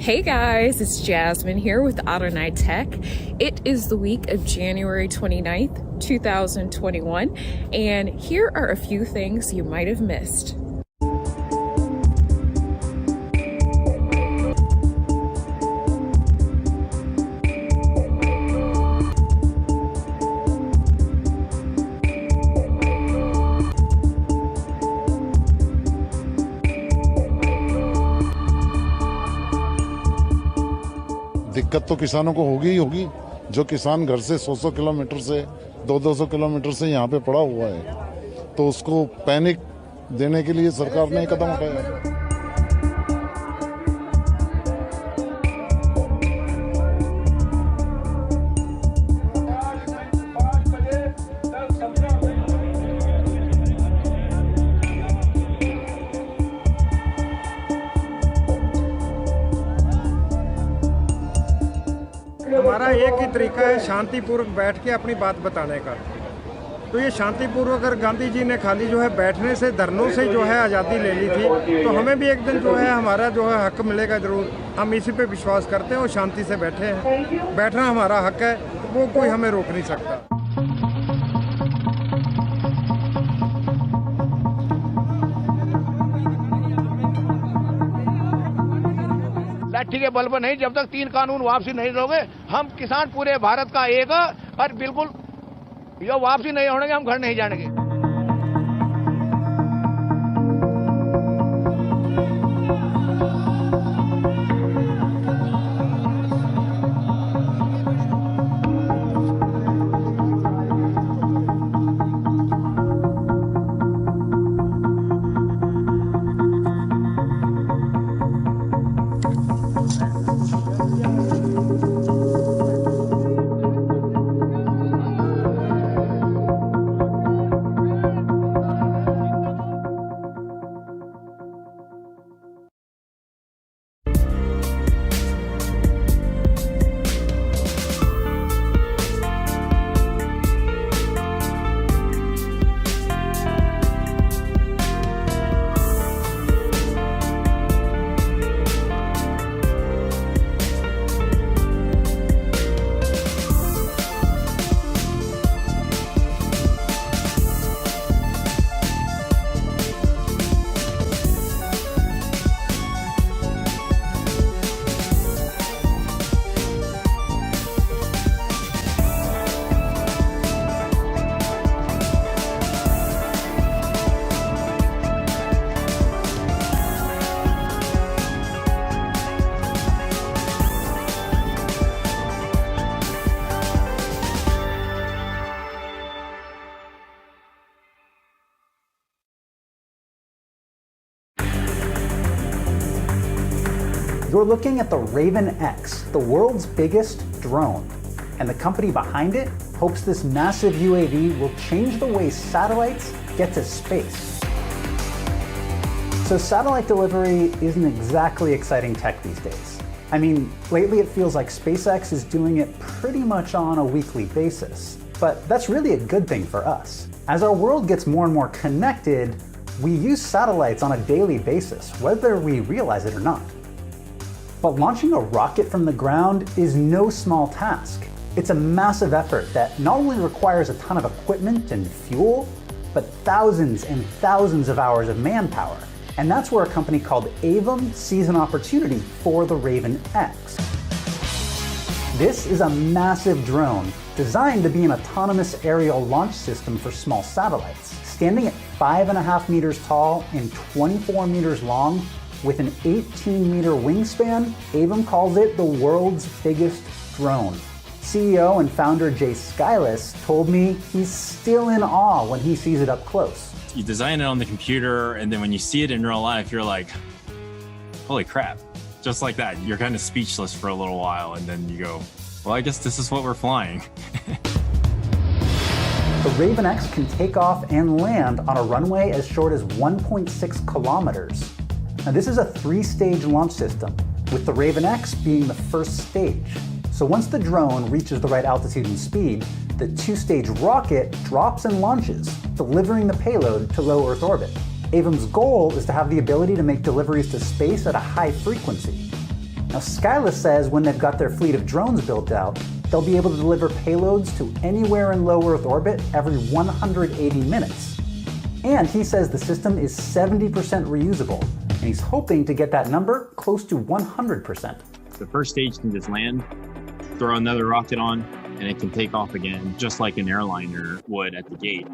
Hey guys, it's Jasmine here with AutoNight Tech. It is the week of January 29th, 2021, and here are a few things you might have missed. दिक्कत तो किसानों को होगी ही होगी। जो किसान घर से 100-100 किलोमीटर से 200-200 किलोमीटर से यहाँ पे पड़ा हुआ है, तो उसको पैनिक देने के लिए सरकार ने कदम उठाया है। हमारा एक ही तरीका है शांतिपूर्वक बैठ के अपनी बात बताने का। तो ये शांतिपूर्वक अगर गांधी जी ने खाली जो है बैठने से, धरनों से जो है आज़ादी ले ली थी, तो हमें भी एक दिन जो है हमारा जो है हक मिलेगा ज़रूर। हम इसी पे विश्वास करते हैं और शांति से बैठे हैं। बैठना हमारा हक है, वो कोई हमें रोक नहीं सकता। लाठी के बल पर नहीं, जब तक 3 कानून वापसी नहीं दोगे, हम किसान पूरे भारत का एक और बिल्कुल ये वापसी नहीं होने, हम घर नहीं जाएंगे। You're looking at the Raven X, the world's biggest drone. And the company behind it hopes this massive UAV will change the way satellites get to space. So satellite delivery isn't exactly exciting tech these days. I mean, lately it feels like SpaceX is doing it pretty much on a weekly basis. But that's really a good thing for us. As our world gets more and more connected, we use satellites on a daily basis, whether we realize it or not. But launching a rocket from the ground is no small task. It's a massive effort that not only requires a ton of equipment and fuel, but thousands and thousands of hours of manpower. And that's where a company called Avum sees an opportunity for the Raven X. This is a massive drone designed to be an autonomous aerial launch system for small satellites. Standing at 5.5 meters tall and 24 meters long, with an 18-meter wingspan, Avum calls it the world's biggest drone. CEO and founder Jay Skylas told me he's still in awe when he sees it up close. You design it on the computer, and then when you see it in real life, you're like, holy crap. Just like that, you're kind of speechless for a little while, and then you go, well, I guess this is what we're flying. The Raven X can take off and land on a runway as short as 1.6 kilometers. Now, this is a 3-stage launch system, with the Raven X being the first stage. So once the drone reaches the right altitude and speed, the 2-stage rocket drops and launches, delivering the payload to low Earth orbit. Avum's goal is to have the ability to make deliveries to space at a high frequency. Now, Skyless says when they've got their fleet of drones built out, they'll be able to deliver payloads to anywhere in low Earth orbit every 180 minutes. And he says the system is 70% reusable, and he's hoping to get that number close to 100%. The first stage can just land, throw another rocket on, and it can take off again, just like an airliner would at the gate.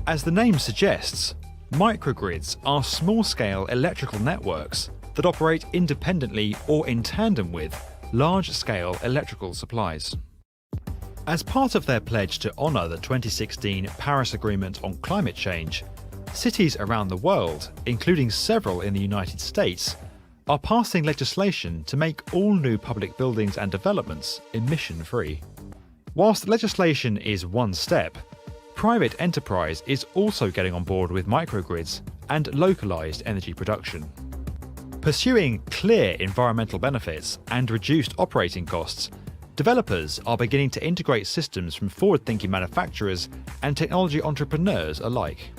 As the name suggests, microgrids are small-scale electrical networks that operate independently or in tandem with large-scale electrical supplies. As part of their pledge to honour the 2016 Paris Agreement on climate change, cities around the world, including several in the United States, are passing legislation to make all new public buildings and developments emission-free. Whilst legislation is one step, private enterprise is also getting on board with microgrids and localised energy production. Pursuing clear environmental benefits and reduced operating costs, developers are beginning to integrate systems from forward-thinking manufacturers and technology entrepreneurs alike.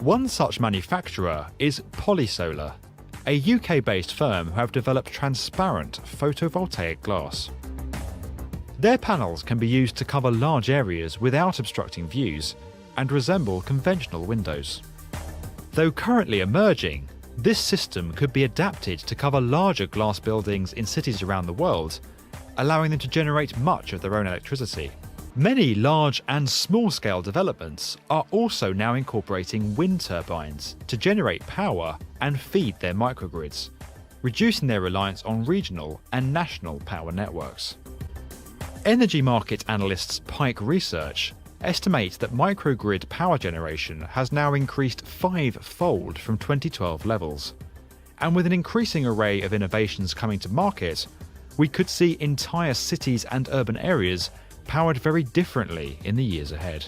One such manufacturer is Polysolar, a UK-based firm who have developed transparent photovoltaic glass. Their panels can be used to cover large areas without obstructing views and resemble conventional windows. Though currently emerging, this system could be adapted to cover larger glass buildings in cities around the world, allowing them to generate much of their own electricity. Many large and small-scale developments are also now incorporating wind turbines to generate power and feed their microgrids, reducing their reliance on regional and national power networks. Energy market analysts Pike Research estimate that microgrid power generation has now increased 5-fold from 2012 levels. And with an increasing array of innovations coming to market, we could see entire cities and urban areas powered very differently in the years ahead.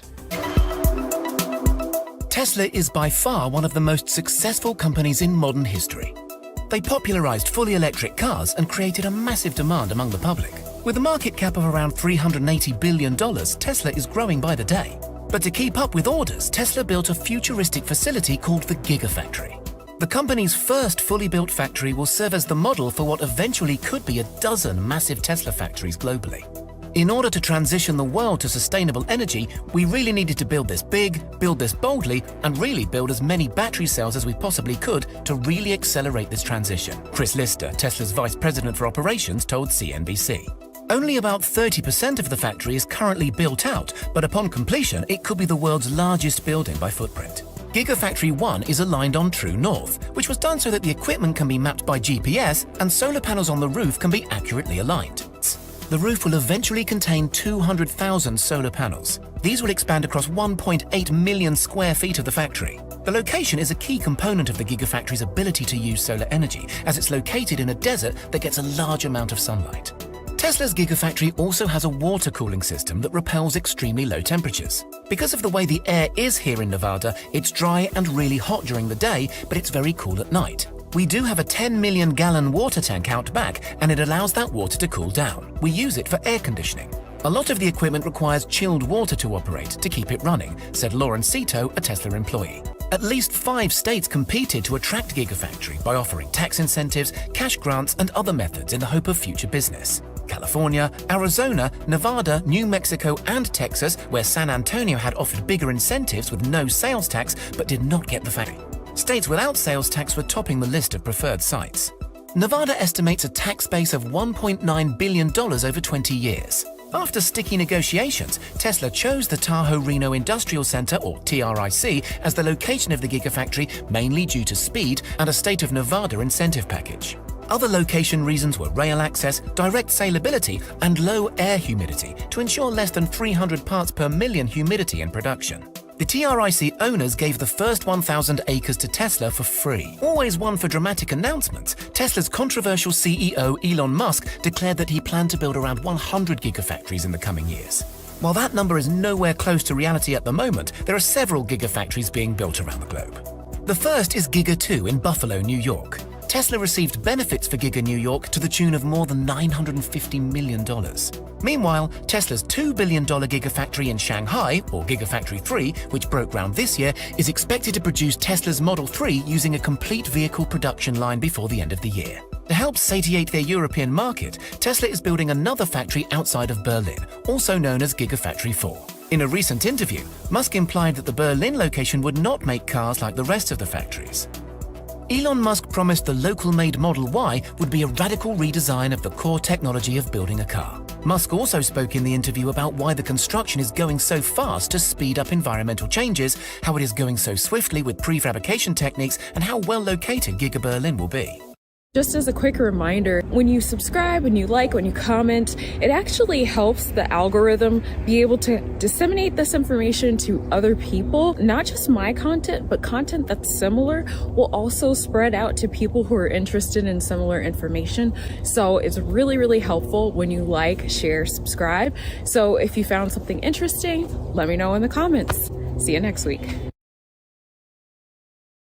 Tesla is by far one of the most successful companies in modern history. They popularized fully electric cars and created a massive demand among the public. With a market cap of around $380 billion, Tesla is growing by the day. But to keep up with orders, Tesla built a futuristic facility called the GigaFactory. The company's first fully built factory will serve as the model for what eventually could be a dozen massive Tesla factories globally. In order to transition the world to sustainable energy, we really needed to build this big, build this boldly, and really build as many battery cells as we possibly could to really accelerate this transition, Chris Lister, Tesla's Vice President for Operations, told CNBC. Only about 30% of the factory is currently built out, but upon completion, it could be the world's largest building by footprint. GigaFactory 1 is aligned on true north, which was done so that the equipment can be mapped by GPS and solar panels on the roof can be accurately aligned. The roof will eventually contain 200,000 solar panels. These will expand across 1.8 million square feet of the factory. The location is a key component of the Gigafactory's ability to use solar energy, as it's located in a desert that gets a large amount of sunlight. Tesla's Gigafactory also has a water cooling system that repels extremely low temperatures. Because of the way the air is here in Nevada, it's dry and really hot during the day, but it's very cool at night. We do have a 10 million gallon water tank out back, and it allows that water to cool down. We use it for air conditioning. A lot of the equipment requires chilled water to operate to keep it running, said Lauren Cito, a Tesla employee. At least 5 states competed to attract Gigafactory by offering tax incentives, cash grants, and other methods in the hope of future business. California, Arizona, Nevada, New Mexico, and Texas, where San Antonio had offered bigger incentives with no sales tax but did not get the factory. States without sales tax were topping the list of preferred sites. Nevada estimates a tax base of $1.9 billion over 20 years. After sticky negotiations, Tesla chose the Tahoe Reno Industrial Center, or TRIC, as the location of the Gigafactory, mainly due to speed and a state of Nevada incentive package. Other location reasons were rail access, direct salability, and low air humidity to ensure less than 300 parts per million humidity in production. The TRIC owners gave the first 1,000 acres to Tesla for free. Always one for dramatic announcements, Tesla's controversial CEO Elon Musk declared that he planned to build around 100 gigafactories in the coming years. While that number is nowhere close to reality at the moment, there are several gigafactories being built around the globe. The first is Giga 2 in Buffalo, New York. Tesla received benefits for Giga New York to the tune of more than $950 million. Meanwhile, Tesla's $2 billion Gigafactory in Shanghai, or Gigafactory 3, which broke ground this year, is expected to produce Tesla's Model 3 using a complete vehicle production line before the end of the year. To help satiate their European market, Tesla is building another factory outside of Berlin, also known as Gigafactory 4. In a recent interview, Musk implied that the Berlin location would not make cars like the rest of the factories. Elon Musk promised the local-made Model Y would be a radical redesign of the core technology of building a car. Musk also spoke in the interview about why the construction is going so fast to speed up environmental changes, how it is going so swiftly with prefabrication techniques, and how well located Giga Berlin will be. Just as a quick reminder, when you subscribe, when you like, when you comment, it actually helps the algorithm be able to disseminate this information to other people. Not just my content, but content that's similar will also spread out to people who are interested in similar information. So it's really, really helpful when you like, share, subscribe. So if you found something interesting, let me know in the comments. See you next week.